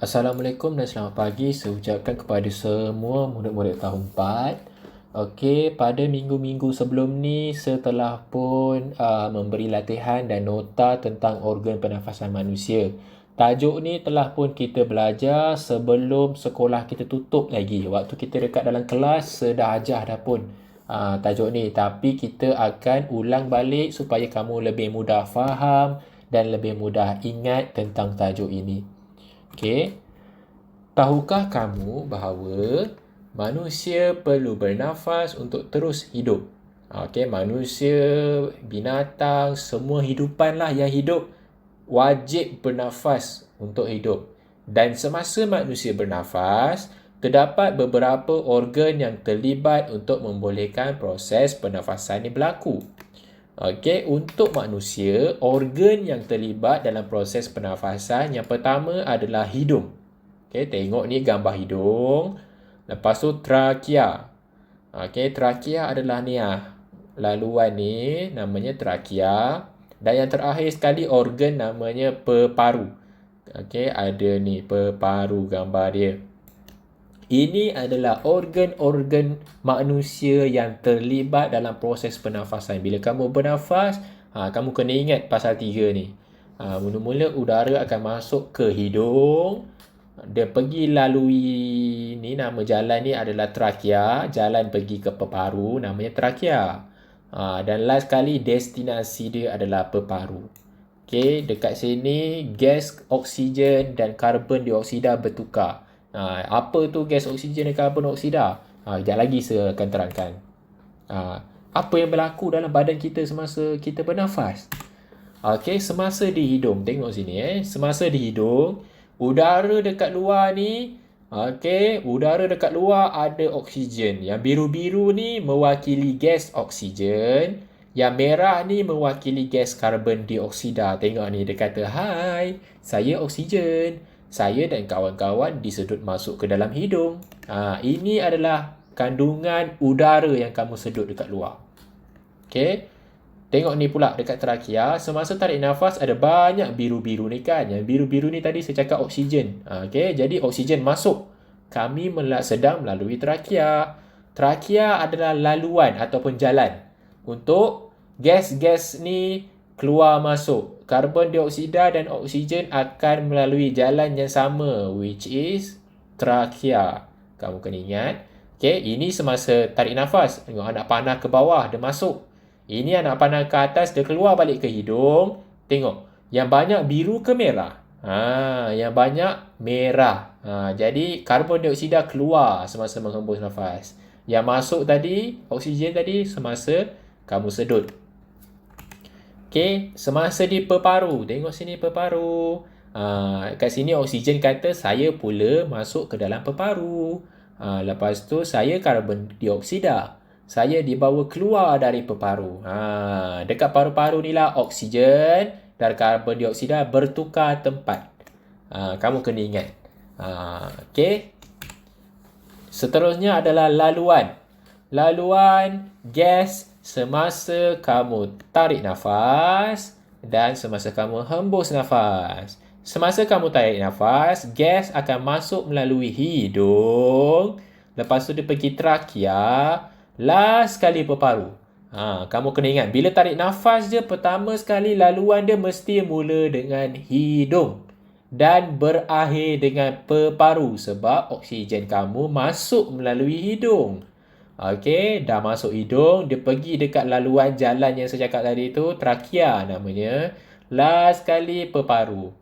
Assalamualaikum dan selamat pagi. Saya ucapkan kepada semua murid-murid tahun 4. Okey, pada minggu-minggu sebelum ni saya telah pun memberi latihan dan nota tentang organ pernafasan manusia. Tajuk ni telah pun kita belajar sebelum sekolah kita tutup lagi. Waktu kita dekat dalam kelas, saya dah ajar dah pun tajuk ni. Tapi kita akan ulang balik supaya kamu lebih mudah faham dan lebih mudah ingat tentang tajuk ini. Okey. Tahukah kamu bahawa manusia perlu bernafas untuk terus hidup? Okey, manusia, binatang, semua hidupanlah yang hidup wajib bernafas untuk hidup. Dan semasa manusia bernafas, terdapat beberapa organ yang terlibat untuk membolehkan proses pernafasan ini berlaku. Okey, untuk manusia, organ yang terlibat dalam proses pernafasan yang pertama adalah hidung. Okey, tengok ni gambar hidung. Lepas tu trakea. Okey, trakea adalah ni laluan ni namanya trakea. Dan yang terakhir sekali organ namanya peparu. Okey, ada ni peparu gambar dia. Ini adalah organ-organ manusia yang terlibat dalam proses pernafasan. Bila kamu bernafas, kamu kena ingat pasal 3 ni. Mula-mula udara akan masuk ke hidung. Dia pergi lalui ni, nama jalan ni adalah trakea. Jalan pergi ke peparu, namanya trakea. Dan last kali destinasi dia adalah peparu. Okey, dekat sini gas oksigen dan karbon dioksida bertukar. Apa tu gas oksigen dan karbon dioksida? Sekejap lagi saya akan terangkan. Apa yang berlaku dalam badan kita semasa kita bernafas? Okey, semasa di hidung. Tengok sini Semasa di hidung, udara dekat luar ni, udara dekat luar ada oksigen. Yang biru-biru ni mewakili gas oksigen. Yang merah ni mewakili gas karbon dioksida. Tengok ni, dia kata, "Hai, saya oksigen. Saya dan kawan-kawan disedut masuk ke dalam hidung." Ini adalah kandungan udara yang kamu sedut dekat luar. Okey. Tengok ni pula dekat trakea. Semasa tarik nafas ada banyak biru-biru ni kan. Yang biru-biru ni tadi saya cakap oksigen. Okey, jadi oksigen masuk. Kami sedang melalui trakea. Trakea adalah laluan ataupun jalan untuk gas-gas ni keluar masuk. Karbon dioksida dan oksigen akan melalui jalan yang sama, which is trakea. Kamu kena ingat. Okey, ini semasa tarik nafas. Tengok anak panah ke bawah, dia masuk. Ini anak panah ke atas, dia keluar balik ke hidung. Tengok, yang banyak biru ke merah? Yang banyak merah. Jadi karbon dioksida keluar semasa menghembus nafas. Yang masuk tadi, oksigen tadi, semasa kamu sedut. Okey, semasa di peparu. Tengok sini peparu. Kat sini oksigen kata saya pula masuk ke dalam peparu. Lepas tu saya karbon dioksida. Saya dibawa keluar dari peparu. Dekat paru-paru ni lah oksigen dan karbon dioksida bertukar tempat. Kamu kena ingat. Okey. Seterusnya adalah laluan. Laluan gas semasa kamu tarik nafas dan semasa kamu hembus nafas. Semasa kamu tarik nafas, gas akan masuk melalui hidung. Lepas tu dia pergi trakea. Last sekali peparu. Kamu kena ingat, bila tarik nafas je, pertama sekali laluan dia mesti mula dengan hidung dan berakhir dengan peparu sebab oksigen kamu masuk melalui hidung. Okey, dah masuk hidung, dia pergi dekat laluan jalan yang saya cakap tadi tu, trakea namanya. Last sekali peparu.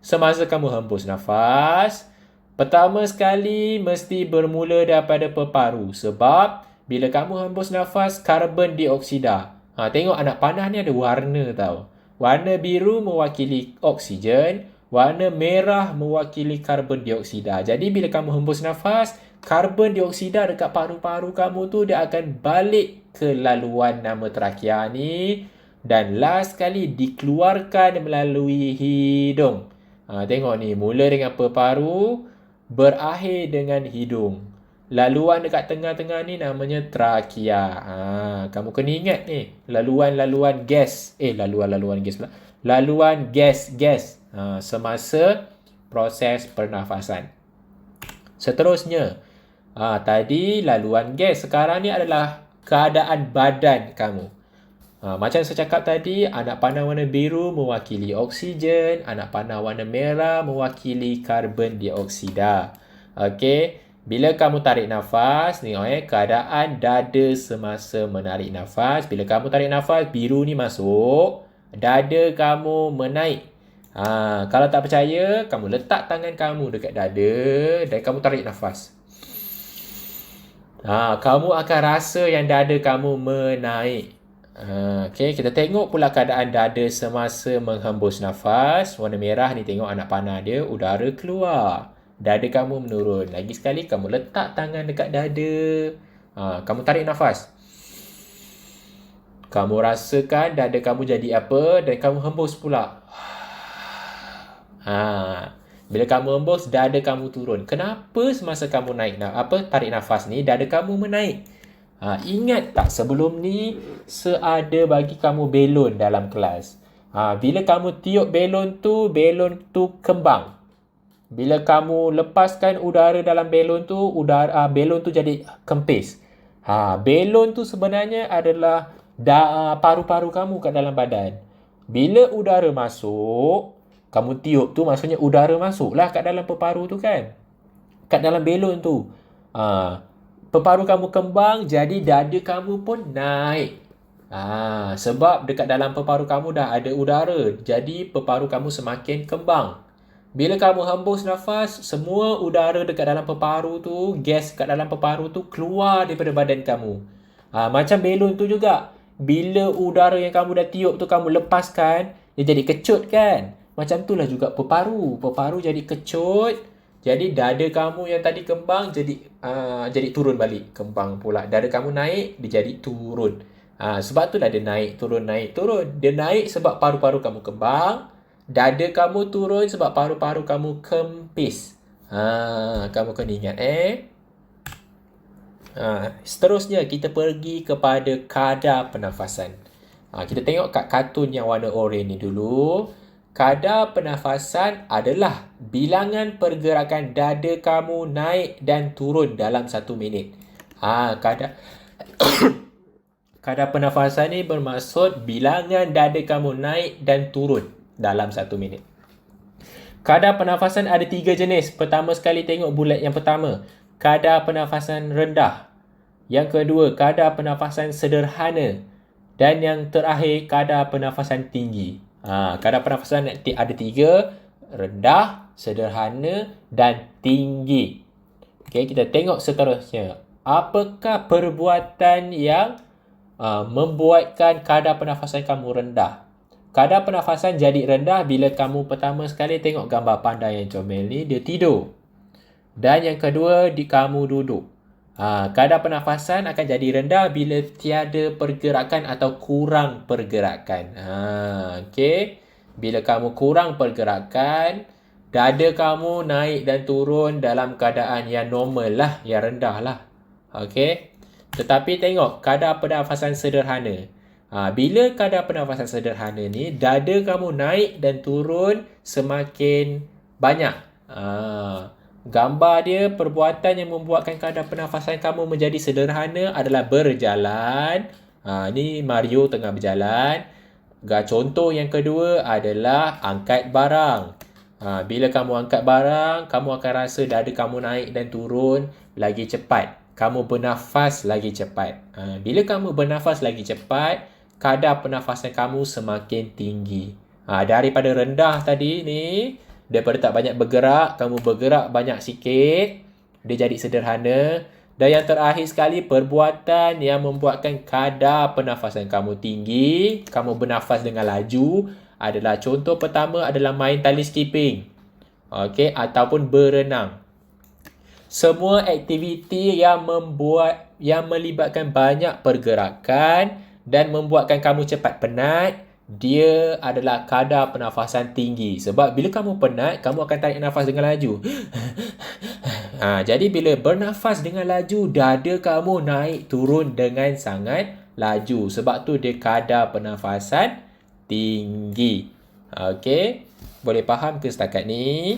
Semasa kamu hembus nafas, pertama sekali mesti bermula daripada peparu sebab bila kamu hembus nafas, karbon dioksida. Tengok anak panah ni ada warna tau. Warna biru mewakili oksigen, warna merah mewakili karbon dioksida. Jadi bila kamu hembus nafas, karbon dioksida dekat paru-paru kamu tu dia akan balik ke laluan nama trakea ni dan last sekali dikeluarkan melalui hidung. Tengok ni, mula dengan peparu, berakhir dengan hidung. Laluan dekat tengah-tengah ni namanya trakea. Kamu kena ingat ni, laluan-laluan gas. Laluan gas pula. Laluan gas. Semasa proses pernafasan. Seterusnya, tadi laluan gas. Sekarang ni adalah keadaan badan kamu. Macam saya cakap tadi, anak panah warna biru mewakili oksigen, anak panah warna merah mewakili karbon dioksida. Okey, bila kamu tarik nafas, tengok keadaan dada semasa menarik nafas. Bila kamu tarik nafas, biru ni masuk, dada kamu menaik. Kalau tak percaya, kamu letak tangan kamu dekat dada dan kamu tarik nafas. Kamu akan rasa yang dada kamu menaik. Okay, kita tengok pula keadaan dada semasa menghembus nafas. Warna merah ni tengok anak panah dia, udara keluar. Dada kamu menurun. Lagi sekali, kamu letak tangan dekat dada. Kamu tarik nafas. Kamu rasakan dada kamu jadi apa dan kamu hembus pula. Bila kamu hembus, dada kamu turun. Kenapa semasa kamu tarik nafas ni, dada kamu menaik? Ingat tak sebelum ni seada bagi kamu belon dalam kelas. Bila kamu tiup belon tu kembang. Bila kamu lepaskan udara dalam belon tu, belon tu jadi kempis. Belon tu sebenarnya adalah paru-paru kamu kat dalam badan. Bila udara masuk, kamu tiup tu maksudnya udara masuklah kat dalam peparu tu kan. Kat dalam belon tu. Peparu kamu kembang, jadi dada kamu pun naik. Sebab dekat dalam peparu kamu dah ada udara, jadi peparu kamu semakin kembang. Bila kamu hembus nafas, semua udara dekat dalam peparu tu, gas kat dalam peparu tu keluar daripada badan kamu. Macam belon tu juga. Bila udara yang kamu dah tiup tu kamu lepaskan, dia jadi kecut kan? Macam itulah juga peparu. Peparu jadi kecut. Jadi dada kamu yang tadi kembang jadi turun balik, kembang pula. Dada kamu naik, dia jadi turun. Sebab itulah dia naik, turun, naik, turun. Dia naik sebab paru-paru kamu kembang. Dada kamu turun sebab paru-paru kamu kempis. Kamu kena ingat seterusnya kita pergi kepada kadar pernafasan. Kita tengok kat kartun yang warna oranye ni dulu. Kadar pernafasan adalah bilangan pergerakan dada kamu naik dan turun dalam 1 minit. Kadar pernafasan ni bermaksud bilangan dada kamu naik dan turun dalam 1 minit. Kadar pernafasan ada 3 jenis. Pertama sekali tengok bulat yang pertama. Kadar pernafasan rendah. Yang kedua, kadar pernafasan sederhana. Dan yang terakhir, kadar pernafasan tinggi. Kadar pernafasan ada 3, rendah, sederhana dan tinggi. Okay, kita tengok seterusnya. Apakah perbuatan yang membuatkan kadar pernafasan kamu rendah? Kadar pernafasan jadi rendah bila kamu pertama sekali tengok gambar panda yang comel ni, dia tidur. Dan yang kedua, kamu duduk. Kadar pernafasan akan jadi rendah bila tiada pergerakan atau kurang pergerakan. Okay. Bila kamu kurang pergerakan, dada kamu naik dan turun dalam keadaan yang normal lah, yang rendah lah. Okay. Tetapi tengok kadar pernafasan sederhana. Bila kadar pernafasan sederhana ni, dada kamu naik dan turun semakin banyak. Gambar dia, perbuatan yang membuatkan kadar pernafasan kamu menjadi sederhana adalah berjalan. Ni Mario tengah berjalan. Contoh yang kedua adalah angkat barang. Bila kamu angkat barang, kamu akan rasa dada kamu naik dan turun lagi cepat. Kamu bernafas lagi cepat. Bila kamu bernafas lagi cepat, kadar pernafasan kamu semakin tinggi. Daripada rendah tadi ni, daripada tak banyak bergerak, kamu bergerak banyak sikit, dia jadi sederhana. Dan yang terakhir sekali, perbuatan yang membuatkan kadar pernafasan kamu tinggi, kamu bernafas dengan laju, adalah contoh pertama adalah main tali skipping. Okay, ataupun berenang. Semua aktiviti yang melibatkan banyak pergerakan dan membuatkan kamu cepat penat, dia adalah kadar pernafasan tinggi. Sebab bila kamu penat, kamu akan tarik nafas dengan laju. Jadi bila bernafas dengan laju, dada kamu naik turun dengan sangat laju. Sebab tu dia kadar pernafasan tinggi. Okey, boleh faham ke setakat ni?